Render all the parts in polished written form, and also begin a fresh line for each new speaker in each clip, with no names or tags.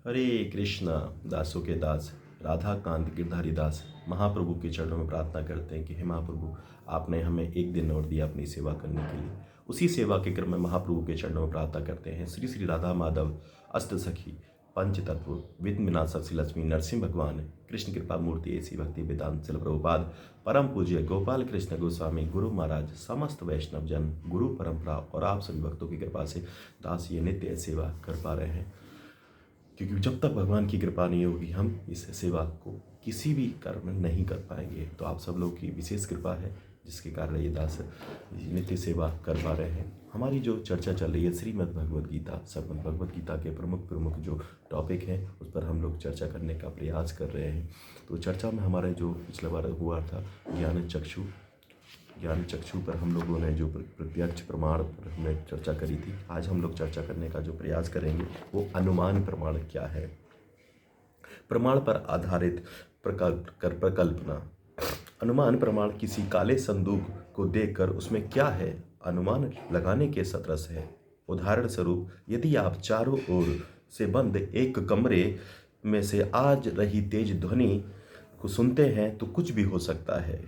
हरे कृष्णा। दासों के दास राधा कांत गिरधारी दास महाप्रभु के चरणों में प्रार्थना करते हैं कि हे महाप्रभु, आपने हमें एक दिन और दिया अपनी सेवा करने के लिए। उसी सेवा के क्रम में महाप्रभु के चरणों में प्रार्थना करते हैं। श्री श्री राधा माधव अष्ट सखी पंच तत्व विघ्न विनाशक श्री लक्ष्मी नरसिंह भगवान कृष्ण कृपा मूर्ति ऐसी भक्ति वेदांत चल प्रभुपाद परम पूज्य गोपाल कृष्ण गोस्वामी गुरु महाराज समस्त वैष्णव जन गुरु परंपरा और आप सभी भक्तों की कृपा से दास ये नित्य सेवा कर पा रहे हैं। क्योंकि जब तक भगवान की कृपा नहीं होगी हम इस सेवा को किसी भी कर्म में नहीं कर पाएंगे। तो आप सब लोग की विशेष कृपा है जिसके कारण ये दास नित्य सेवा कर पा रहे हैं। हमारी जो चर्चा चल रही है श्रीमद् भगवद गीता, श्रीमद् भगवद गीता के प्रमुख प्रमुख जो टॉपिक हैं उस पर हम लोग चर्चा करने का प्रयास कर रहे हैं। तो चर्चा में हमारे जो पिछला बार हुआ था ज्ञान चक्षु पर हम लोगों ने जो प्रत्यक्ष प्रमाण पर हमने चर्चा करी थी। आज हम लोग चर्चा करने का जो प्रयास करेंगे वो अनुमान प्रमाण क्या है। प्रमाण पर आधारित प्रकल्पना। अनुमान प्रमाण किसी काले संदूक को देखकर उसमें क्या है अनुमान लगाने के सदृश है। उदाहरण स्वरूप, यदि आप चारों ओर से बंद एक कमरे में से आज रही तेज ध्वनि को सुनते हैं तो कुछ भी हो सकता है।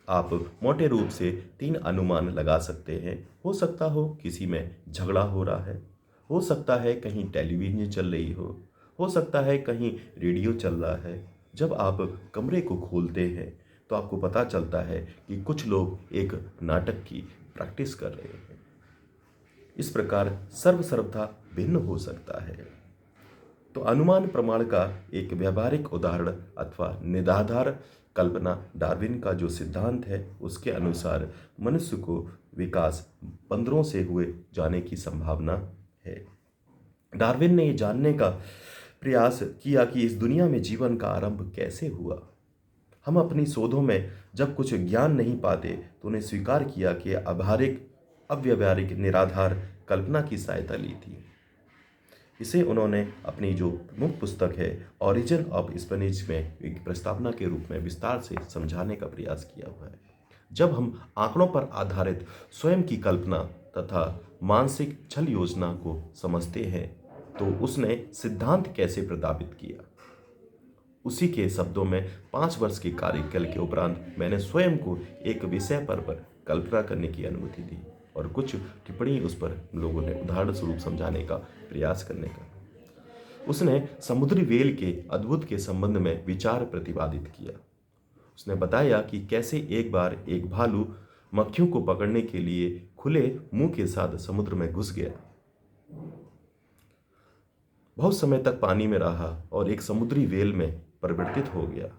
आप मोटे रूप से 3 अनुमान लगा सकते हैं। हो सकता हो किसी में झगड़ा हो रहा है, हो सकता है कहीं टेलीविजन चल रही हो सकता है कहीं रेडियो चल रहा है। जब आप कमरे को खोलते हैं तो आपको पता चलता है कि कुछ लोग एक नाटक की प्रैक्टिस कर रहे हैं। इस प्रकार सर्वथा भिन्न हो सकता है। तो अनुमान प्रमाण का एक व्यावहारिक उदाहरण अथवा निराधार कल्पना डार्विन का जो सिद्धांत है उसके अनुसार मनुष्य को विकास बंदरों से हुए जाने की संभावना है। डार्विन ने यह जानने का प्रयास किया कि इस दुनिया में जीवन का आरंभ कैसे हुआ। हम अपनी शोधों में जब कुछ ज्ञान नहीं पाते तो उन्हें स्वीकार किया कि अव्यवहारिक निराधार कल्पना की सहायता ली थी। इसे उन्होंने अपनी जो प्रमुख पुस्तक है ओरिजिन ऑफ स्पेनिश में एक प्रस्तावना के रूप में विस्तार से समझाने का प्रयास किया हुआ है। जब हम आंकड़ों पर आधारित स्वयं की कल्पना तथा मानसिक छल योजना को समझते हैं तो उसने सिद्धांत कैसे प्रस्तावित किया। उसी के शब्दों में 5 वर्ष के कार्यकाल के उपरांत मैंने स्वयं को एक विषय पर कल्पना करने की अनुमति दी और कुछ टिप्पणी उस पर लोगों ने उदाहरण स्वरूप समझाने का प्रयास करने का। उसने समुद्री व्हेल के अद्भुत के संबंध में विचार प्रतिपादित किया। उसने बताया कि कैसे एक बार एक भालू मक्खियों को पकड़ने के लिए खुले मुंह के साथ समुद्र में घुस गया, बहुत समय तक पानी में रहा और एक समुद्री व्हेल में परिवर्तित हो गया।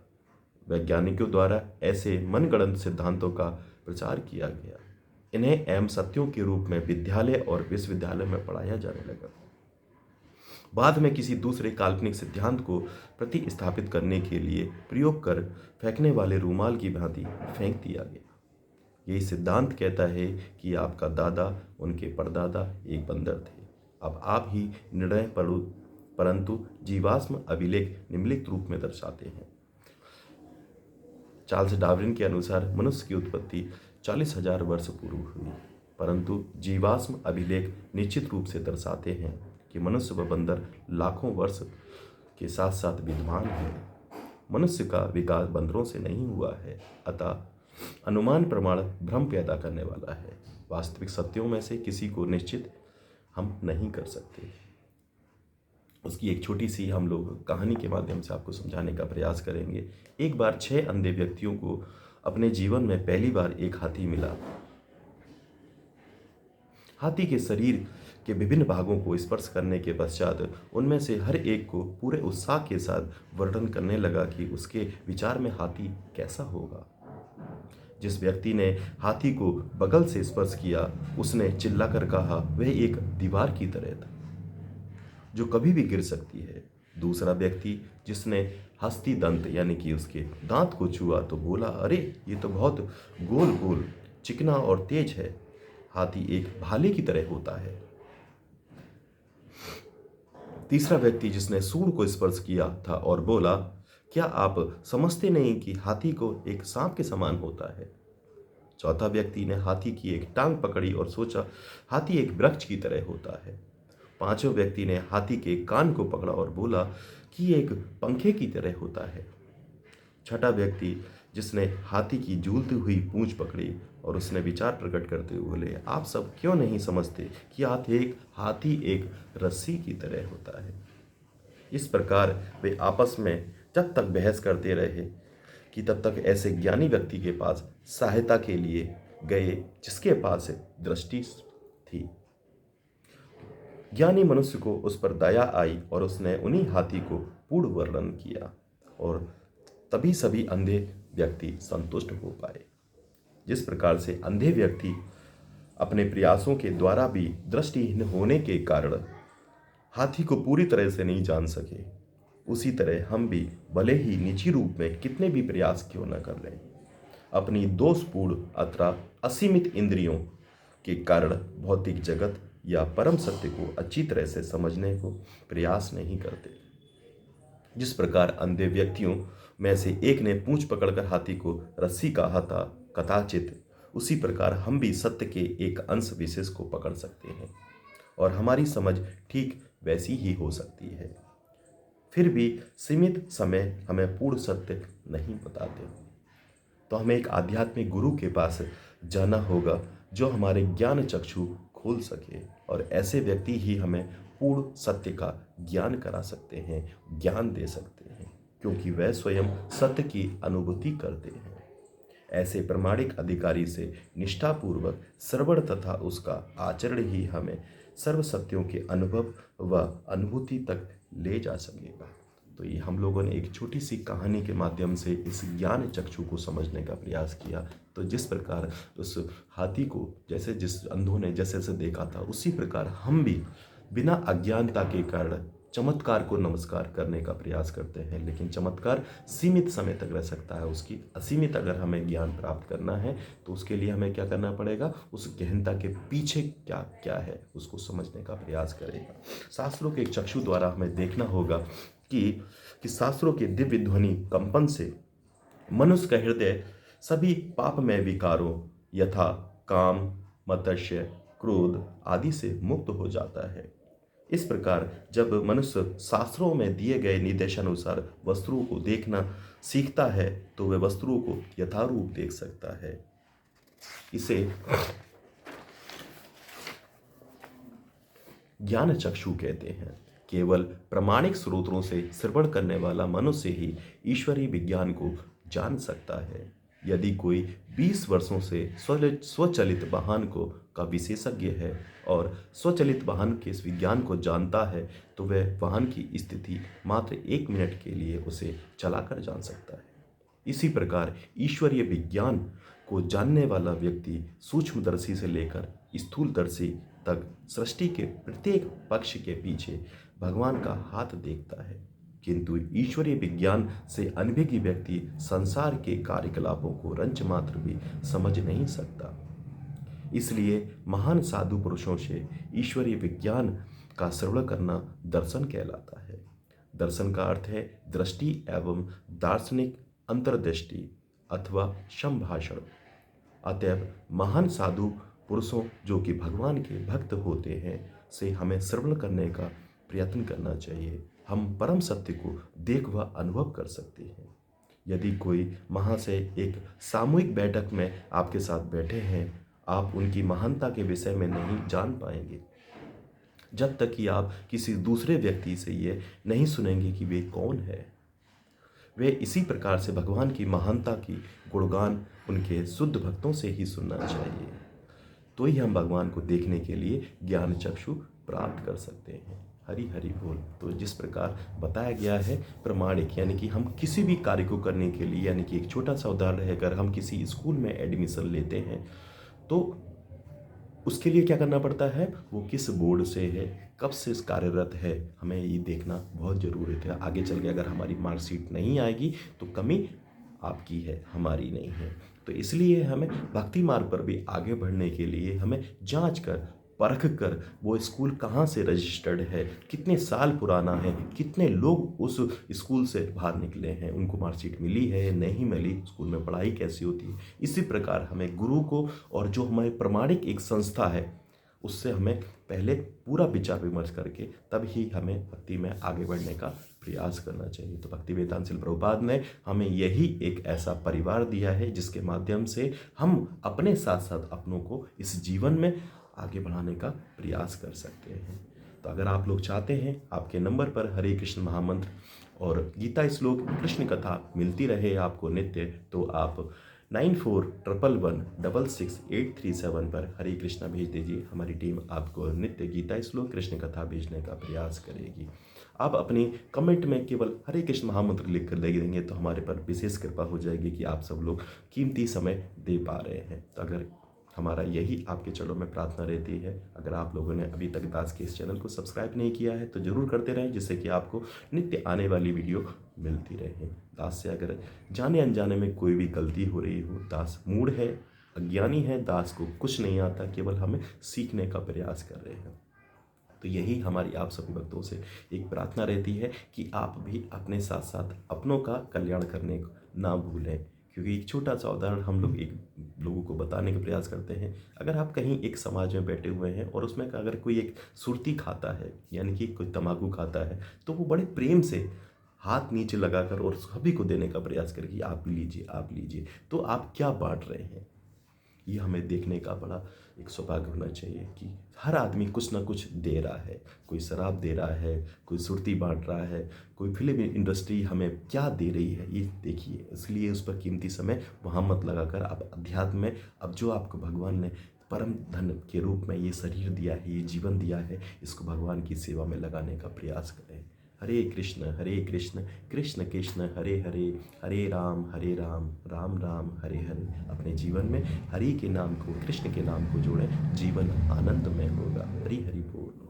वैज्ञानिकों द्वारा ऐसे मनगढ़ंत सिद्धांतों का प्रचार किया गया। इन्हें अहम सत्यों के रूप में विद्यालय और विश्वविद्यालय में पढ़ाया जाने लगा। बाद में किसी दूसरे काल्पनिक सिद्धांत को प्रतिस्थापित करने के लिए प्रयोग कर फेंकने वाले रूमाल की भांति फेंक दिया गया। यही सिद्धांत कहता है कि आपका दादा उनके परदादा एक बंदर थे। अब आप ही निर्णय परंतु जीवाश्म अभिलेख निम्नलिखित रूप में दर्शाते हैं। चार्ल्स डार्विन के अनुसार मनुष्य की उत्पत्ति 40,000 वर्ष पूर्व हुई, परंतु जीवाश्म अभिलेख निश्चित रूप से दर्शाते हैं कि मनुष्य व बंदर लाखों वर्ष के साथ साथ विद्यमान है। मनुष्य का विकास बंदरों से नहीं हुआ है। अतः अनुमान प्रमाण भ्रम पैदा करने वाला है। वास्तविक सत्यों में से किसी को निश्चित हम नहीं कर सकते। उसकी एक छोटी सी हम लोग कहानी के माध्यम से आपको समझाने का प्रयास करेंगे। एक बार 6 अंधे व्यक्तियों को अपने जीवन में पहली बार एक हाथी मिला। हाथी के शरीर के विभिन्न भागों को स्पर्श करने के पश्चात उनमें से हर एक को पूरे उत्साह के साथ वर्णन करने लगा कि उसके विचार में हाथी कैसा होगा। जिस व्यक्ति ने हाथी को बगल से स्पर्श किया उसने चिल्लाकर कहा, वह एक दीवार की तरह था जो कभी भी गिर सकती है। दूसरा व्यक्ति जिसने हस्ती दंत यानी कि उसके दांत को छुआ तो बोला, अरे ये तो बहुत गोल गोल चिकना और तेज है। हाथी एक भाले की तरह होता है। तीसरा व्यक्ति जिसने सूंड को स्पर्श किया था और बोला, क्या आप समझते नहीं कि हाथी को एक सांप के समान होता है। चौथा व्यक्ति ने हाथी की एक टांग पकड़ी और सोचा, हाथी एक वृक्ष की तरह होता है। पांचवें व्यक्ति ने हाथी के कान को पकड़ा और बोला कि एक पंखे की तरह होता है। छठा व्यक्ति जिसने हाथी की झूलती हुई पूंछ पकड़ी और उसने विचार प्रकट करते हुए बोले, आप सब क्यों नहीं समझते कि हाथी एक रस्सी की तरह होता है। इस प्रकार वे आपस में जब तक बहस करते रहे कि तब तक ऐसे ज्ञानी व्यक्ति के पास सहायता के लिए गए जिसके पास दृष्टि थी। ज्ञानी मनुष्य को उस पर दया आई और उसने उन्हीं हाथी को पूर्ण वर्णन किया और तभी सभी अंधे व्यक्ति संतुष्ट हो पाए। जिस प्रकार से अंधे व्यक्ति अपने प्रयासों के द्वारा भी दृष्टिहीन होने के कारण हाथी को पूरी तरह से नहीं जान सके, उसी तरह हम भी भले ही निजी रूप में कितने भी प्रयास क्यों न कर लें, अपनी दोषपूर्ण अथवा असीमित इंद्रियों के कारण भौतिक जगत या परम सत्य को अच्छी तरह से समझने को प्रयास नहीं करते। जिस प्रकार अंधे व्यक्तियों में से एक ने पूंछ पकड़कर हाथी को रस्सी कहा था कदाचित, उसी प्रकार हम भी सत्य के एक अंश विशेष को पकड़ सकते हैं और हमारी समझ ठीक वैसी ही हो सकती है। फिर भी सीमित समय हमें पूर्ण सत्य नहीं बताते, तो हमें एक आध्यात्मिक गुरु के पास जाना होगा जो हमारे ज्ञान चक्षु खोल सके और ऐसे व्यक्ति ही हमें पूर्ण सत्य का ज्ञान करा सकते हैं, ज्ञान दे सकते हैं, क्योंकि वह स्वयं सत्य की अनुभूति करते हैं। ऐसे प्रामाणिक अधिकारी से निष्ठापूर्वक श्रवण तथा उसका आचरण ही हमें सर्व सत्यों के अनुभव व अनुभूति तक ले जा सकेगा। तो ये हम लोगों ने एक छोटी सी कहानी के माध्यम से इस ज्ञान चक्षु को समझने का प्रयास किया। तो जिस प्रकार उस हाथी को जिस अंधों ने जैसे देखा था, उसी प्रकार हम भी बिना अज्ञानता के कारण चमत्कार को नमस्कार करने का प्रयास करते हैं, लेकिन चमत्कार सीमित समय तक रह सकता है। उसकी असीमित अगर हमें ज्ञान प्राप्त करना है तो उसके लिए हमें क्या करना पड़ेगा, उस गहनता के पीछे क्या क्या है उसको समझने का प्रयास करेगा। शास्त्रों के चक्षु द्वारा हमें देखना होगा कि शास्त्रों के दिव्य ध्वनि कंपन से मनुष्य का हृदय सभी पापमय विकारों यथा काम, मत्सर्य, क्रोध आदि से मुक्त हो जाता है। इस प्रकार जब मनुष्य शास्त्रों में दिए गए निर्देशानुसार वस्तुओं को देखना सीखता है तो वह वस्तुओं को यथारूप देख सकता है। इसे ज्ञान चक्षु कहते हैं। केवल प्रामाणिक स्रोतों से श्रवण करने वाला मनुष्य ही ईश्वरीय विज्ञान को जान सकता है। यदि कोई 20 वर्षों से स्वचलित वाहन का विशेषज्ञ है और स्वचलित वाहन के इस विज्ञान को जानता है तो वह वाहन की स्थिति मात्र 1 मिनट के लिए उसे चलाकर जान सकता है। इसी प्रकार ईश्वरीय विज्ञान को जानने वाला व्यक्ति सूक्ष्मदर्शी से लेकर स्थूलदर्शी तक सृष्टि के प्रत्येक पक्ष के पीछे भगवान का हाथ देखता है, किंतु ईश्वरीय विज्ञान से अनभिज्ञ व्यक्ति संसार के कार्यकलापों को रंच मात्र भी समझ नहीं सकता। इसलिए महान साधु पुरुषों से ईश्वरीय विज्ञान का श्रवण करना दर्शन कहलाता है। दर्शन का अर्थ है दृष्टि एवं दार्शनिक अंतर्दृष्टि अथवा संभाषण। अतएव महान साधु पुरुषों जो कि भगवान के भक्त होते हैं से हमें श्रवण करने का प्रयत्न करना चाहिए। हम परम सत्य को देख व अनुभव कर सकते हैं। यदि कोई महाशय एक सामूहिक बैठक में आपके साथ बैठे हैं, आप उनकी महानता के विषय में नहीं जान पाएंगे जब तक कि आप किसी दूसरे व्यक्ति से ये नहीं सुनेंगे कि वे कौन है। वे इसी प्रकार से भगवान की महानता की गुणगान उनके शुद्ध भक्तों से ही सुनना चाहिए, तो ही हम भगवान को देखने के लिए ज्ञान चक्षु प्राप्त कर सकते हैं। हरि हरि बोल। तो जिस प्रकार बताया गया है प्रमाणिक, यानी कि हम किसी भी कार्य को करने के लिए, यानी कि एक छोटा सा उदाहरण है, अगर हम किसी स्कूल में एडमिशन लेते हैं तो उसके लिए क्या करना पड़ता है, वो किस बोर्ड से है, कब से कार्यरत है, हमें ये देखना बहुत ज़रूरत है। आगे चल के अगर हमारी मार्कशीट नहीं आएगी तो कमी आपकी है, हमारी नहीं है। तो इसलिए हमें भक्ति मार्ग पर भी आगे बढ़ने के लिए हमें जांच कर परख कर वो स्कूल कहाँ से रजिस्टर्ड है, कितने साल पुराना है, कितने लोग उस स्कूल से बाहर निकले हैं, उनको मार्कशीट मिली है नहीं मिली, स्कूल में पढ़ाई कैसी होती है। इसी प्रकार हमें गुरु को और जो हमारे प्रमाणिक एक संस्था है उससे हमें पहले पूरा विचार विमर्श करके तब ही हमें भक्ति में आगे बढ़ने का प्रयास करना चाहिए। तो भक्ति वेदांत श्रील प्रभुपाद ने हमें यही एक ऐसा परिवार दिया है जिसके माध्यम से हम अपने साथ साथ अपनों को इस जीवन में आगे बढ़ाने का प्रयास कर सकते हैं। तो अगर आप लोग चाहते हैं आपके नंबर पर हरे कृष्ण महामंत्र और गीता श्लोक कृष्ण कथा मिलती रहे आपको नित्य, तो आप 9411166837 पर हरे कृष्णा भेज दीजिए। हमारी टीम आपको नित्य गीता श्लोक कृष्ण कथा भेजने का प्रयास करेगी। आप अपने कमेंट में केवल हरे कृष्ण महामंत्र लिख कर दे देंगे तो हमारे पर विशेष कृपा हो जाएगी कि आप सब लोग कीमती समय दे पा रहे हैं। तो अगर हमारा यही आपके चरणों में प्रार्थना रहती है, अगर आप लोगों ने अभी तक दास के इस चैनल को सब्सक्राइब नहीं किया है तो जरूर करते रहें, जिससे कि आपको नित्य आने वाली वीडियो मिलती रहे। दास से अगर जाने अनजाने में कोई भी गलती हो रही हो, दास मूढ़ है, अज्ञानी है, दास को कुछ नहीं आता, केवल हमें सीखने का प्रयास कर रहे हैं। तो यही हमारी आप सभी भक्तों से एक प्रार्थना रहती है कि आप भी अपने साथ साथ अपनों का कल्याण करने को ना भूलें। क्योंकि एक छोटा सा उदाहरण हम लोग एक लोगों को बताने का प्रयास करते हैं। अगर आप कहीं एक समाज में बैठे हुए हैं और उसमें अगर कोई एक सुरती खाता है, यानी कि कोई तम्बाकू खाता है, तो वो बड़े प्रेम से हाथ नीचे लगाकर और सभी को देने का प्रयास करे कि आप लीजिए, आप लीजिए। तो आप क्या बांट रहे हैं, ये हमें देखने का बड़ा एक सौभाग्य होना चाहिए कि हर आदमी कुछ ना कुछ दे रहा है। कोई शराब दे रहा है, कोई सुरती बांट रहा है, कोई फिल्म इंडस्ट्री हमें क्या दे रही है ये देखिए। इसलिए उस पर कीमती समय वहाँ मत लगाकर आप अध्यात्म में, अब जो आपको भगवान ने परम धन के रूप में ये शरीर दिया है, ये जीवन दिया है, इसको भगवान की सेवा में लगाने का प्रयास करें। हरे कृष्ण कृष्ण कृष्ण हरे हरे, हरे राम राम राम हरे हरे। अपने जीवन में हरि के नाम को, कृष्ण के नाम को जोड़ें, जीवन आनंदमय होगा। हरि हरि बोल।